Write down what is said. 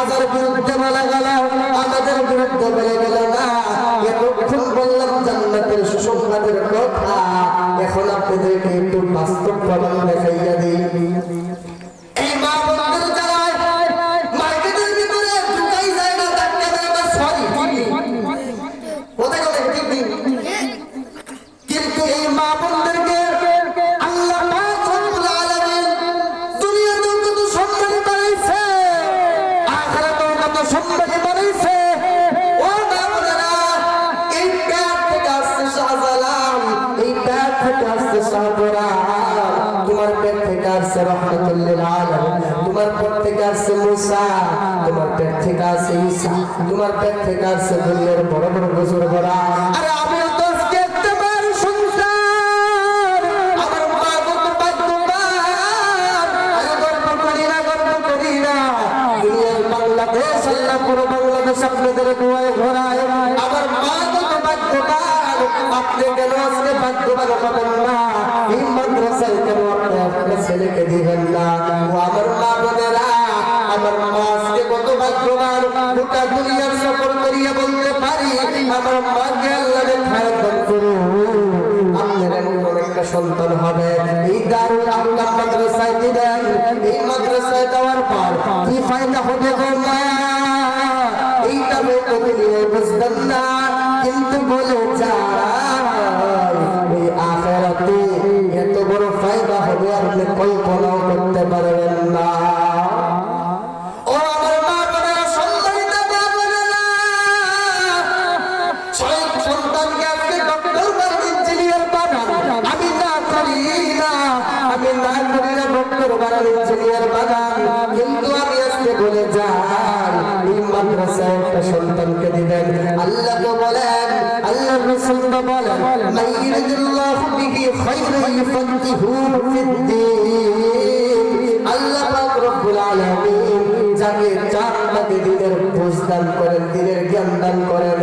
বাজার বিরুদ্ধে বলা গেল, আমাদের বিরুদ্ধে বলে গেল না। এতক্ষণ বললাম জান্নাতের সুসংবাদের কথা, এখন আপনাদেরকে একটু বাস্তব প্রমাণ দেখাইয়া দিই। এই মা বোনদের যারা মার্কেটের ভিতরে ঢুকাই যায় না, ধাক্কা দেয় না, সরি কোথায় কোথায় ঠিক নেই, কিন্তু এই মা বোনদেরকে আল্লাহ পাক রব্বুল আলামিন দুনিয়াতেও কত সম্মানী বানাইছে, আখিরাতেও কত সম্মানী বানাইছে। ও মা বোনেরা, এই পেট থেকে আসছে শাহজালাল, এই পেট থেকে আসছে শাহজালাল, তোমার পেট থেকে আসছে রহমাতুল লিল আলামিন, তোমার পেট থেকে আসছে মুসা, তোমার পেট থেকে আসছে ঈসা, তোমার পেট থেকে আসছে দুনিয়ার বড় বড় বুজুর্গরা। আরে আমি তো দেখতে পারি সংসার, আমার মা কত ভাগ্যবান। আমি গর্ব করি না, দুনিয়ার বাংলাদেশ আল্লাহ পুরো বাংলাদেশ আপনাদের দোয়ায় ঘোরায়। আমার মা কত ভাগ্যবান, আপনি কেন আজকে ভাগ্যবান হবেন না? এই মাদ্রাসায় কেন আপনি আপনার ছেলেকে দিবেন না? ও আমার মা বোনেরা, আমার মা আজকে কত ভাগ্যবান, গোটা দুনিয়ার সফর করিয়া বলতে পারি আমার মাকে আল্লাহ খায়ের দান করুন। আপনার এমন একটা সন্তান হবে, এই দারুল আহকাম মাদ্রাসায় দিবেন, এই মাদ্রাসায় দেওয়ার পর কি ফায়দা হবে গো মা? এইটা তো দুনিয়ায় বুঝবেন না, কিন্তু বলে যায় এই আখিরাতে এত বড় ফায়দা হবে আপনি কল্পনাও করতে পারবেন না। ও আমার মা বোনেরা, সম্মানিত মা বোনেরা, ছয় সন্তানকে আজকে ডক্টর বা ইঞ্জিনিয়ার বানান, আমি না করি না ডক্টর বানান, ইঞ্জিনিয়ার বানান, কিন্তু আমি আজকে বলে যাই এই মাদ্রাসায় একটা সন্তানকে দিবেন। আল্লাহ তো বলেন, আল্লাহ রাসূল তো বলেন, মাইয়ুরিদুল্লাহু বিহি খায়রান ইউফাক্কিহু ফিদ্দীন। আল্লাহ পাক রব্বুল আলামিন যাকে চান তাকে দিনের বুঝ দান করেন, দিনের জ্ঞান দান করেন।